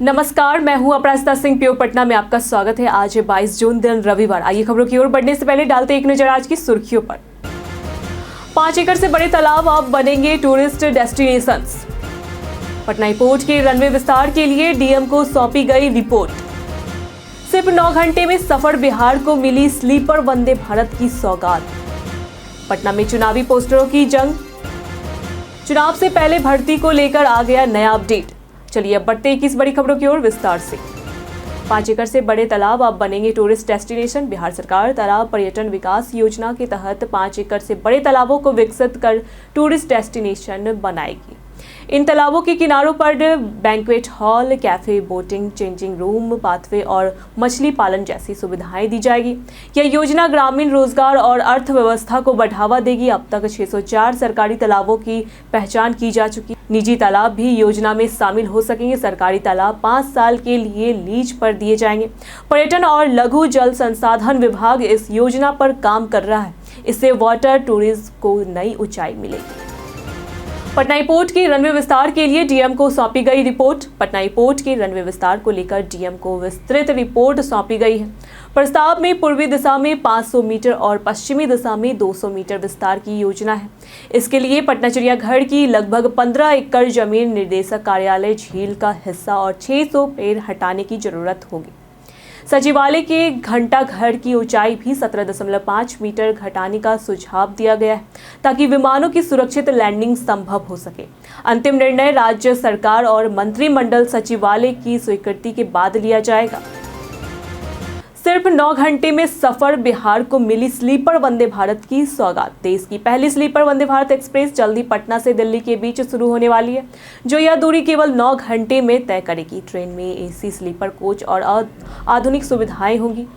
नमस्कार, मैं हूं अपराजिता सिंह। प्योर पटना में आपका स्वागत है। आज है 22 जून, दिन रविवार। आइए खबरों की ओर बढ़ने से पहले डालते एक नजर आज की सुर्खियों पर। 5 एकड़ से बड़े तालाब अब बनेंगे टूरिस्ट डेस्टिनेशंस। पटना एयरपोर्ट के रनवे विस्तार के लिए डीएम को सौंपी गई रिपोर्ट। सिर्फ 9 घंटे में सफर, बिहार को मिली स्लीपर वंदे भारत की सौगात। पटना में चुनावी पोस्टरों की जंग। चुनाव से पहले भर्ती को लेकर आ गया नया अपडेट। चलिए अब बढ़ते हैं 21 बड़ी खबरों की ओर विस्तार से। 5 एकड़ से बड़े तालाब अब बनेंगे टूरिस्ट डेस्टिनेशन। बिहार सरकार तालाब पर्यटन विकास योजना के तहत 5 एकड़ से बड़े तालाबों को विकसित कर टूरिस्ट डेस्टिनेशन बनाएगी। इन तालाबों के किनारों पर banquet hall, cafe, boating, changing room, pathway और मछली पालन जैसी सुविधाएं दी जाएगी। यह योजना ग्रामीण रोजगार और अर्थव्यवस्था को बढ़ावा देगी। अब तक 604 सरकारी तालाबों की पहचान की जा चुकी। निजी तालाब भी योजना में शामिल हो सकेंगे। सरकारी तालाब 5 साल के लिए लीज पर दिए जाएंगे। पर्यटन और लघु जल संसाधन विभाग इस योजना पर काम कर रहा है। इससे वाटर टूरिज्म को नई ऊंचाई मिलेगी। पटना एयरपोर्ट के रनवे विस्तार के लिए डीएम को सौंपी गई रिपोर्ट। पटना एयरपोर्ट के रनवे विस्तार को लेकर डीएम को विस्तृत रिपोर्ट सौंपी गई है। प्रस्ताव में पूर्वी दिशा में 500 मीटर और पश्चिमी दिशा में 200 मीटर विस्तार की योजना है। इसके लिए पटना चिड़ियाघर की लगभग 15 एकड़ जमीन, निर्देशक कार्यालय, झील का हिस्सा और 600 पेड़ हटाने की जरूरत होगी। सचिवालय के घंटा घर की ऊंचाई भी 17.5 मीटर घटाने का सुझाव दिया गया है, ताकि विमानों की सुरक्षित लैंडिंग संभव हो सके। अंतिम निर्णय राज्य सरकार और मंत्रिमंडल सचिवालय की स्वीकृति के बाद लिया जाएगा। सिर्फ 9 घंटे में सफर, बिहार को मिली स्लीपर वंदे भारत की सौगात। देश की पहली स्लीपर वंदे भारत एक्सप्रेस जल्दी पटना से दिल्ली के बीच शुरू होने वाली है, जो यह दूरी केवल 9 घंटे में तय करेगी। ट्रेन में एसी स्लीपर कोच और आधुनिक सुविधाएं होंगी,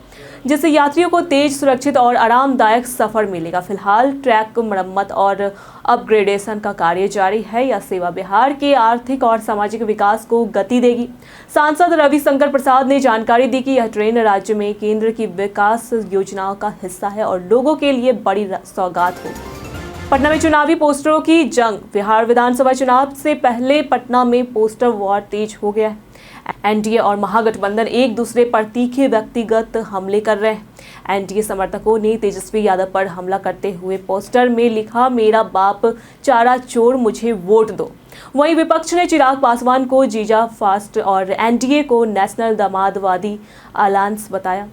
जिससे यात्रियों को तेज, सुरक्षित और आरामदायक सफर मिलेगा। फिलहाल ट्रैक मरम्मत और अपग्रेडेशन का कार्य जारी है। यह सेवा बिहार के आर्थिक और सामाजिक विकास को गति देगी। सांसद रविशंकर प्रसाद ने जानकारी दी कि यह ट्रेन राज्य में केंद्र की विकास योजनाओं का हिस्सा है और लोगों के लिए बड़ी सौगात होगी। पटना में चुनावी पोस्टरों की जंग। बिहार विधानसभा चुनाव से पहले पटना में पोस्टर वॉर तेज हो गया है। एनडीए और महागठबंधन एक दूसरे पर तीखे व्यक्तिगत हमले कर रहे हैं। एनडीए समर्थकों ने तेजस्वी यादव पर हमला करते हुए पोस्टर में लिखा, मेरा बाप चारा चोर, मुझे वोट दो। वहीं विपक्ष ने चिराग पासवान को जीजा फास्ट और एनडीए को नेशनल दामादवादी अलायंस बताया।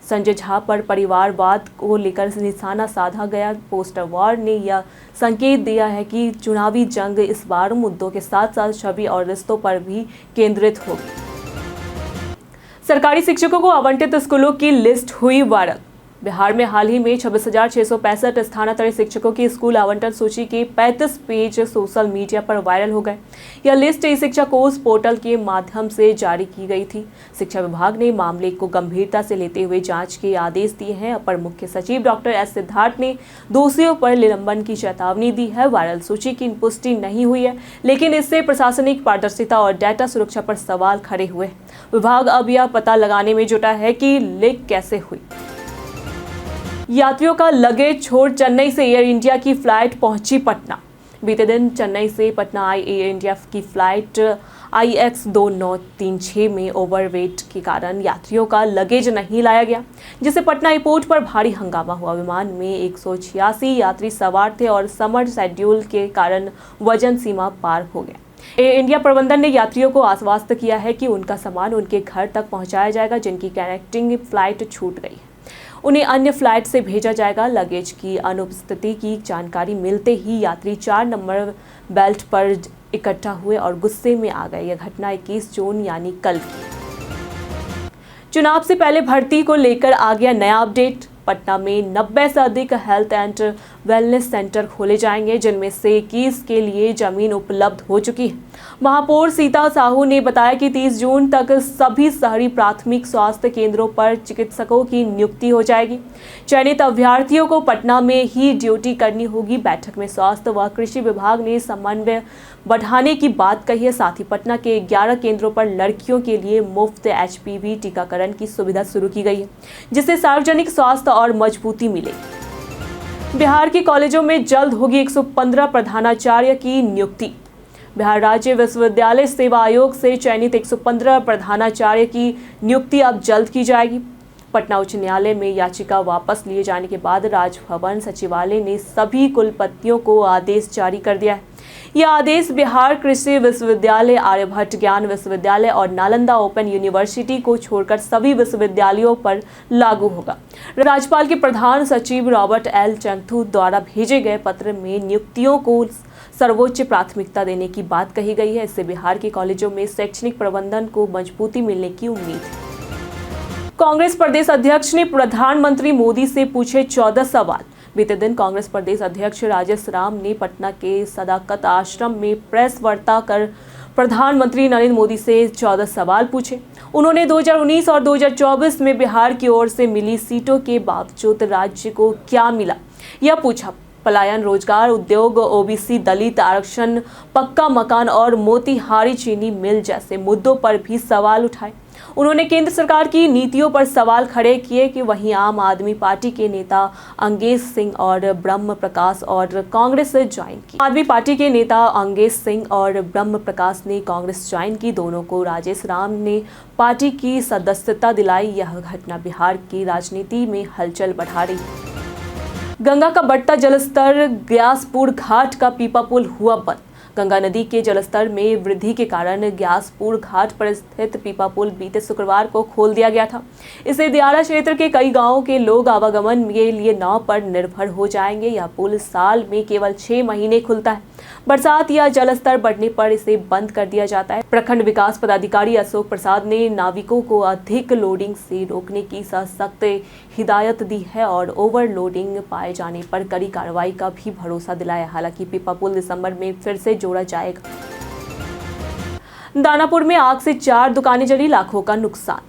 संजय झा पर परिवारवाद को लेकर निशाना साधा गया। पोस्टर वॉर ने यह संकेत दिया है कि चुनावी जंग इस बार मुद्दों के साथ साथ छवि और रिश्तों पर भी केंद्रित होगी। सरकारी शिक्षकों को आवंटित स्कूलों की लिस्ट हुई वायरल। बिहार में हाल ही में 26,665 स्थानांतरित शिक्षकों की स्कूल आवंटन सूची के 35 पेज सोशल मीडिया पर वायरल हो गए। यह लिस्ट ई शिक्षा कोष पोर्टल के माध्यम से जारी की गई थी। शिक्षा विभाग ने मामले को गंभीरता से लेते हुए जांच के आदेश दिए हैं। अपर मुख्य सचिव डॉक्टर एस सिद्धार्थ ने दोषियों पर निलंबन की चेतावनी दी है। वायरल सूची की पुष्टि नहीं हुई है, लेकिन इससे प्रशासनिक पारदर्शिता और डाटा सुरक्षा पर सवाल खड़े हुए हैं। विभाग अब यह पता लगाने में जुटा है कि लीक कैसे हुई। यात्रियों का लगेज छोड़ चेन्नई से एयर इंडिया की फ्लाइट पहुंची पटना। बीते दिन चेन्नई से पटना आई एयर इंडिया की फ्लाइट IX 2936 में ओवरवेट के कारण यात्रियों का लगेज नहीं लाया गया, जिससे पटना एयरपोर्ट पर भारी हंगामा हुआ। विमान में 186 यात्री सवार थे और समर शेड्यूल के कारण वजन सीमा पार हो गया। एयर इंडिया प्रबंधन ने यात्रियों को आश्वस्त किया है कि उनका सामान उनके घर तक पहुंचाया जाएगा। जिनकी कनेक्टिंग फ्लाइट छूट गई है, उन्हें अन्य फ्लाइट से भेजा जाएगा। लगेज की अनुपस्थिति की जानकारी मिलते ही यात्री 4 नंबर बेल्ट पर इकट्ठा हुए और गुस्से में आ गए। यह घटना 21 जून यानी कल की। चुनाव से पहले भर्ती को लेकर आ गया नया अपडेट। पटना में 90 से अधिक हेल्थ एंड वेलनेस सेंटर खोले जाएंगे, जिनमें से 21 के लिए जमीन उपलब्ध हो चुकी है। महापौर सीता साहू ने बताया कि 30 जून तक सभी शहरी प्राथमिक स्वास्थ्य केंद्रों पर चिकित्सकों की नियुक्ति हो जाएगी। चयनित अभ्यर्थियों को पटना में ही ड्यूटी करनी होगी। बैठक में स्वास्थ्य व कृषि विभाग ने समन्वय बढ़ाने की बात कही है। साथ ही पटना के 11 केंद्रों पर लड़कियों के लिए मुफ्त HPV टीकाकरण की सुविधा शुरू की गई है, जिससे सार्वजनिक स्वास्थ्य और मजबूती मिलेगी। बिहार के कॉलेजों में जल्द होगी 115 प्रधानाचार्य की नियुक्ति। बिहार राज्य विश्वविद्यालय सेवा आयोग से चयनित 115 प्रधानाचार्य की नियुक्ति अब जल्द की जाएगी। पटना उच्च न्यायालय में याचिका वापस लिए जाने के बाद राजभवन सचिवालय ने सभी कुलपतियों को आदेश जारी कर दिया है। यह आदेश बिहार कृषि विश्वविद्यालय, आर्यभट्ट ज्ञान विश्वविद्यालय और नालंदा ओपन यूनिवर्सिटी को छोड़कर सभी विश्वविद्यालयों पर लागू होगा। राज्यपाल के प्रधान सचिव रॉबर्ट एल चंथू द्वारा भेजे गए पत्र में नियुक्तियों को सर्वोच्च प्राथमिकता देने की बात कही गई है। इससे बिहार के कॉलेजों में शैक्षणिक प्रबंधन को मजबूती मिलने की उम्मीद है। कांग्रेस प्रदेश अध्यक्ष ने प्रधानमंत्री मोदी से पूछे 14 सवाल। बीते दिन कांग्रेस प्रदेश अध्यक्ष राजेश राम ने पटना के सदाकत आश्रम में प्रेस वार्ता कर प्रधानमंत्री नरेंद्र मोदी से 14 सवाल पूछे। उन्होंने 2019 और 2024 में बिहार की ओर से मिली सीटों के बावजूद राज्य को क्या मिला, यह पूछा। पलायन, रोजगार, उद्योग, ओबीसी, दलित आरक्षण, पक्का मकान और मोतिहारी चीनी मिल जैसे मुद्दों पर भी सवाल उठाए। उन्होंने केंद्र सरकार की नीतियों पर सवाल खड़े किए कि वहीं आम आदमी पार्टी के नेता अंगेज सिंह और ब्रह्म प्रकाश और कांग्रेस ज्वाइन की। आदमी पार्टी के नेता अंगेज सिंह और ब्रह्म प्रकाश ने कांग्रेस ज्वाइन की। दोनों को राजेश राम ने पार्टी की सदस्यता दिलाई। यह घटना बिहार की राजनीति में हलचल बढ़ा रही है। गंगा का बढ़ता जलस्तर, ग्यासपुर घाट का पीपा पुल हुआ बंद। गंगा नदी के जलस्तर में वृद्धि के कारण ग्यासपुर घाट पर स्थित पीपा पुल बीते शुक्रवार को खोल दिया गया था। इससे दियारा क्षेत्र के कई गांवों के लोग आवागमन के लिए नाव पर निर्भर हो जाएंगे। यह पुल साल में केवल 6 महीने खुलता है। बरसात या जलस्तर बढ़ने पर इसे बंद कर दिया जाता है। प्रखंड विकास पदाधिकारी अशोक प्रसाद ने नाविकों को अधिक लोडिंग से रोकने की सख्त हिदायत दी है और ओवरलोडिंग पाए जाने पर कड़ी कार्रवाई का भी भरोसा दिलाया। हालांकि पीपा पुल दिसंबर में फिर से जोड़ा जाएगा। दानापुर में आग से 4 दुकानें जली, लाखों का नुकसान।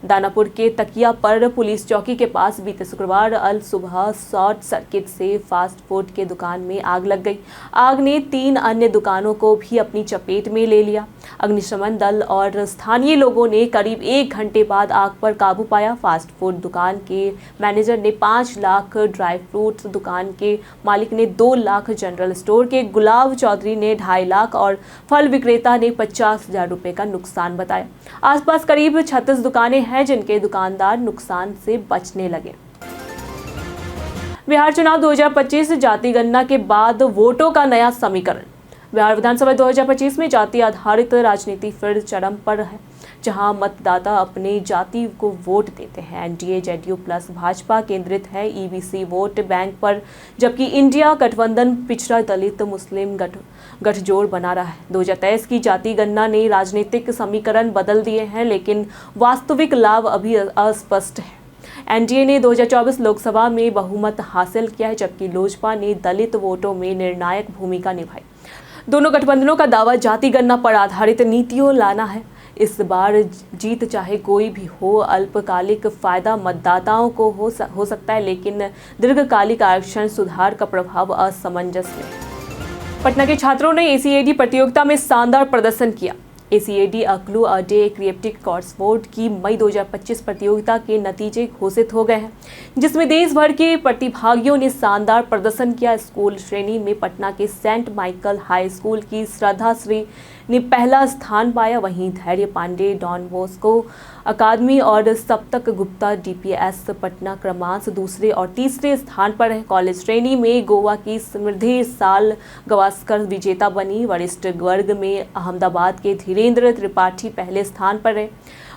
दानापुर के तकिया पर पुलिस चौकी के पास बीते शुक्रवार अल सुबह शॉर्ट सर्किट से फास्ट फूड के दुकान में आग लग गई। आग ने 3 अन्य दुकानों को भी अपनी चपेट में ले लिया। अग्निशमन दल और स्थानीय लोगों ने करीब 1 घंटे बाद आग पर काबू पाया। फास्ट फूड दुकान के मैनेजर ने 5 लाख, ड्राई फ्रूट्स दुकान के मालिक ने 2 लाख, जनरल स्टोर के गुलाब चौधरी ने 2.5 लाख और फल विक्रेता ने 50,000 रुपए का नुकसान बताया। आसपास करीब 36 दुकानें हैं जिनके दुकानदार नुकसान से बचने लगे। बिहार चुनाव 2025 जाति गणना के बाद वोटों का नया समीकरण। बिहार विधानसभा 2025 में जाति आधारित राजनीति फिर चरम पर है, जहां मतदाता अपनी जाति को वोट देते हैं। एनडीए, जेडीयू प्लस भाजपा केंद्रित है ईबीसी वोट बैंक पर, जबकि इंडिया गठबंधन पिछड़ा दलित मुस्लिम गठजोड़ बना रहा है। 2023 की जाति गणना ने राजनीतिक समीकरण बदल दिए हैं, लेकिन वास्तविक लाभ अभी अस्पष्ट है। एनडीए ने 2024 लोकसभा में बहुमत हासिल किया है, जबकि लोजपा ने दलित वोटों में निर्णायक भूमिका निभाई। दोनों गठबंधनों का दावा जाति गणना पर आधारित नीतियों लाना है। इस बार जीत चाहे कोई भी हो, अल्पकालिक फायदा मतदाताओं को हो सकता है, लेकिन दीर्घकालिक आरक्षण सुधार का प्रभाव असमंजस है। पटना के छात्रों ने एसीएडी प्रतियोगिता में शानदार प्रदर्शन किया। एसीएडी अक्लू अ डे क्रिएटिव कोर्सवर्ड की मई 2025 प्रतियोगिता के नतीजे घोषित हो गए हैं, जिसमें देश भर के प्रतिभागियों ने शानदार प्रदर्शन किया। स्कूल श्रेणी में पटना के सेंट माइकल हाई स्कूल की श्रद्धा श्री ने पहला स्थान पाया। वहीं धैर्य पांडे डॉन बॉस्को अकादमी और सप्तक गुप्ता डीपीएस पटना क्रमांक 2 और 3 स्थान पर है। कॉलेज श्रेणी में गोवा की समृद्धि साल गवास्कर विजेता बनी। वरिष्ठ वर्ग में अहमदाबाद के धीरेन्द्र त्रिपाठी पहले स्थान पर है।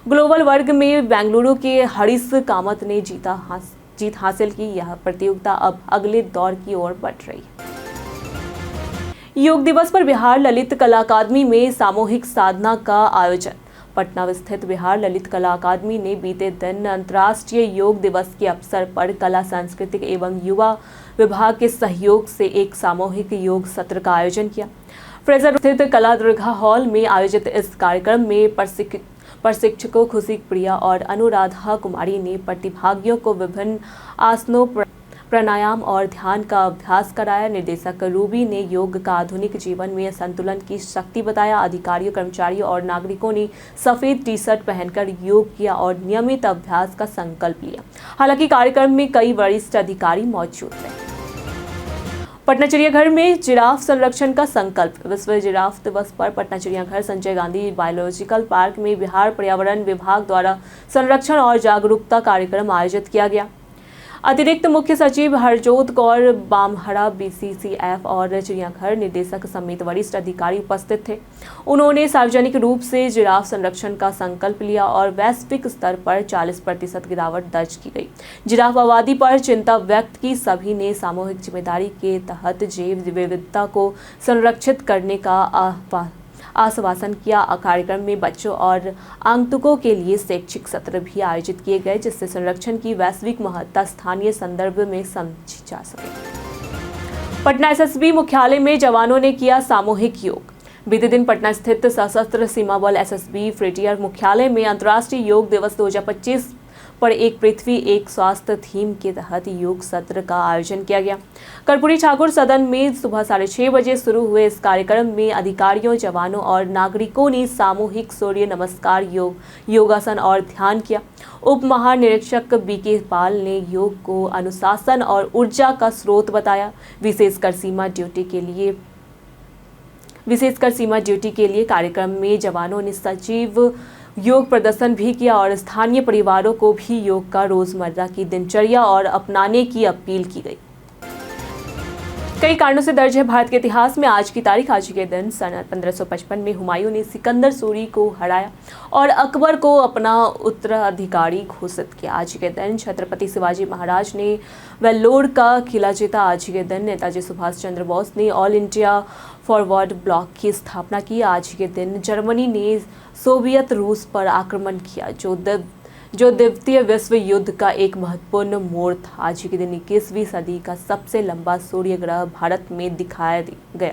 ग्लोबल वर्ग में बेंगलुरु के हरीश कामत ने जीत हासिल की। यह प्रतियोगिता अब अगले दौर की ओर बढ़ रही है। योग दिवस पर बिहार ललित कला अकादमी में सामूहिक साधना का आयोजन। पटना स्थित बिहार ललित कला अकादमी ने बीते दिन अंतर्राष्ट्रीय योग दिवस के अवसर पर कला, सांस्कृतिक एवं युवा विभाग के सहयोग से एक सामूहिक योग सत्र का आयोजन किया। फ्रेजर स्थित कला दीर्घा हॉल में आयोजित इस कार्यक्रम में प्रशिक्षकों खुशी प्रिया और अनुराधा कुमारी ने प्रतिभागियों को विभिन्न आसनों, प्राणायाम और ध्यान का अभ्यास कराया। निर्देशक रूबी ने योग का आधुनिक जीवन में संतुलन की शक्ति बताया। अधिकारियों, कर्मचारियों और नागरिकों ने सफेद टी-शर्ट पहनकर योग किया और नियमित अभ्यास का संकल्प लिया। हालांकि कार्यक्रम में कई वरिष्ठ अधिकारी मौजूद थे। पटना चिड़ियाघर में जिराफ संरक्षण का संकल्प। विश्व जिराफ दिवस पर पटना चिड़ियाघर संजय गांधी बायोलॉजिकल पार्क में बिहार पर्यावरण विभाग द्वारा संरक्षण और जागरूकता कार्यक्रम आयोजित किया गया। अतिरिक्त मुख्य सचिव हरजोत कौर बामहरा, BCCF और चिड़ियाघर निदेशक समेत वरिष्ठ अधिकारी उपस्थित थे। उन्होंने सार्वजनिक रूप से जिराफ संरक्षण का संकल्प लिया और वैश्विक स्तर पर 40% गिरावट दर्ज की गई। जिराफ आबादी पर चिंता व्यक्त की। सभी ने सामूहिक जिम्मेदारी के तहत जैव विविधता को संरक्षित करने का आश्वासन किया। कार्यक्रम में बच्चों और आगंतुकों के लिए शैक्षिक सत्र भी आयोजित किए गए, जिससे संरक्षण की वैश्विक महत्ता स्थानीय संदर्भ में समझी जा सके। पटना SSB मुख्यालय में जवानों ने किया सामूहिक योग। बीते दिन पटना स्थित सशस्त्र सीमा बल SSB फ्रंटियर मुख्यालय में अंतर्राष्ट्रीय योग दिवस 2025 पर एक पृथ्वी एक स्वास्थ्य थीम के तहत योग सत्र का आयोजन किया गया। कर्पूरी ठाकुर सदन में सुबह 6:30 बजे शुरू हुए इस कार्यक्रम में अधिकारियों, जवानों और नागरिकों ने सामूहिक सूर्य नमस्कार, योगासन और ध्यान किया। उप महानिरीक्षक BK पाल ने योग को अनुशासन और ऊर्जा का स्रोत बताया। विशेषकर सीमा ड्यूटी के लिए कार्यक्रम में जवानों ने सजीव योग प्रदर्शन भी किया और स्थानीय परिवारों को भी योग का रोजमर्रा की दिनचर्या और अपनाने की अपील की गई। कई कारणों से दर्ज है भारत के इतिहास में आज की तारीख। आज के दिन सन 1555 में हुमायूं ने सिकंदर सूरी को हराया और अकबर को अपना उत्तराधिकारी घोषित किया। आज के दिन छत्रपति शिवाजी महाराज ने वेल्लोर का किला जीता। आज के दिन नेताजी सुभाष चंद्र बोस ने ऑल इंडिया फॉरवर्ड ब्लॉक की स्थापना की। आज के दिन जर्मनी ने सोवियत रूस पर आक्रमण किया, जो द्वितीय विश्व युद्ध का एक महत्वपूर्ण मोड़ था। आज के दिन 21वीं सदी का सबसे लंबा सूर्य ग्रह भारत में दिखाया गया।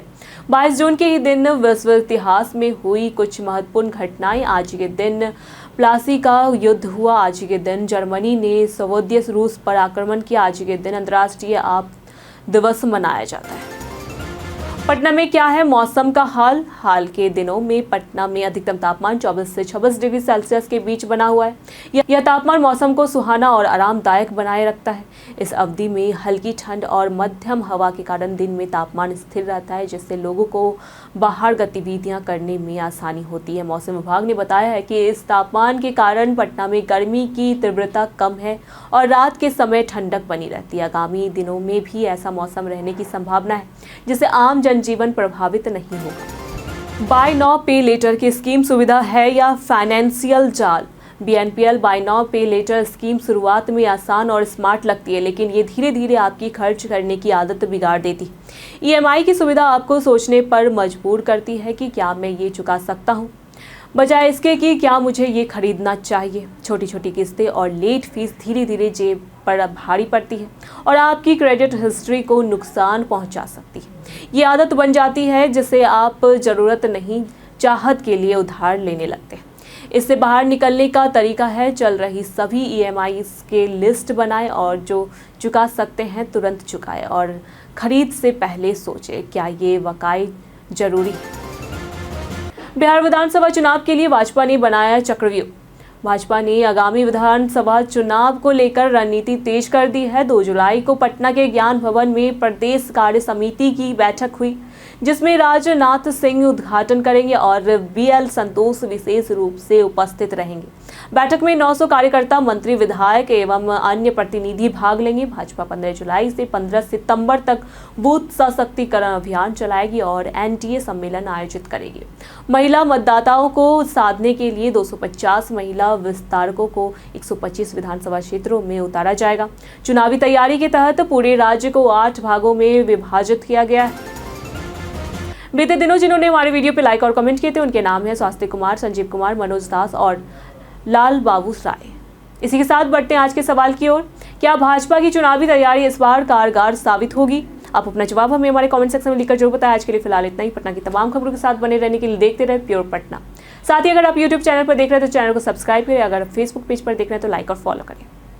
22 जून के ही दिन विश्व इतिहास में हुई कुछ महत्वपूर्ण घटनाएं। आज के दिन प्लासी का युद्ध हुआ। आज के दिन जर्मनी ने सोवियत रूस पर आक्रमण किया। आज के दिन अंतर्राष्ट्रीय आप दिवस मनाया जाता है। पटना में क्या है मौसम का हाल। हाल के दिनों में पटना में अधिकतम तापमान 24 से 26 डिग्री सेल्सियस के बीच बना हुआ है। यह तापमान मौसम को सुहाना और आरामदायक बनाए रखता है। इस अवधि में हल्की ठंड और मध्यम हवा के कारण दिन में तापमान स्थिर रहता है, जिससे लोगों को बाहर गतिविधियां करने में आसानी होती है। मौसम विभाग ने बताया है कि इस तापमान के कारण पटना में गर्मी की तीव्रता कम है और रात के समय ठंडक बनी रहती है। आगामी दिनों में भी ऐसा मौसम रहने की संभावना है, जिससे आम जनजीवन प्रभावित नहीं होगा। बाय नाउ पे लेटर की स्कीम सुविधा है या फाइनेंशियल जाल। BNPL बाय नाउ पे लेटर स्कीम शुरुआत में आसान और स्मार्ट लगती है, लेकिन ये धीरे धीरे आपकी खर्च करने की आदत बिगाड़ देती है। EMI की सुविधा आपको सोचने पर मजबूर करती है कि क्या मैं ये चुका सकता हूँ, बजाय इसके कि क्या मुझे ये खरीदना चाहिए। छोटी छोटी किस्तें और लेट फीस धीरे धीरे जेब पर भारी पड़ती है और आपकी क्रेडिट हिस्ट्री को नुकसान पहुंचा सकती है। ये आदत बन जाती है जिसे आप जरूरत नहीं चाहत के लिए उधार लेने लगते हैं। इससे बाहर निकलने का तरीका है चल रही सभी EMI के लिस्ट बनाएं और जो चुका सकते हैं तुरंत चुकाएं और खरीद से पहले सोचें क्या ये वाकई जरूरी है। बिहार विधानसभा चुनाव के लिए भाजपा ने बनाया चक्रव्यूह। भाजपा ने आगामी विधानसभा चुनाव को लेकर रणनीति तेज कर दी है। 2 जुलाई को पटना के ज्ञान भवन में प्रदेश कार्य समिति की बैठक हुई, जिसमें राजनाथ सिंह उद्घाटन करेंगे और BL संतोष विशेष रूप से उपस्थित रहेंगे। बैठक में 900 कार्यकर्ता, मंत्री, विधायक एवं अन्य प्रतिनिधि भाग लेंगे। भाजपा 15 जुलाई से 15 सितंबर तक बूथ सशक्तिकरण अभियान चलाएगी और NDA सम्मेलन आयोजित करेगी। महिला मतदाताओं को साधने के लिए 250 महिला विस्तारकों को 125 विधानसभा क्षेत्रों में उतारा जाएगा। चुनावी तैयारी के तहत पूरे राज्य को 8 भागों में विभाजित किया गया है। बीते दिनों जिन्होंने हमारे वीडियो पे लाइक और कमेंट किए थे उनके नाम है स्वास्थ्य कुमार, संजीव कुमार, मनोज दास और लाल बाबू राय। इसी के साथ बढ़ते हैं आज के सवाल की ओर। क्या भाजपा की चुनावी तैयारी इस बार कारगर साबित होगी? आप अपना जवाब हमें हमारे कमेंट सेक्शन में लिखकर जरूर बताएं। आज के लिए फिलहाल इतना ही। पटना की तमाम खबरों के साथ बने रहने के लिए देखते रहे प्योर पटना। साथ ही अगर आप यूट्यूब चैनल पर देख रहे हैं तो चैनल को सब्सक्राइब करें। अगर फेसबुक पेज पर देख रहे हैं तो लाइक और फॉलो करें।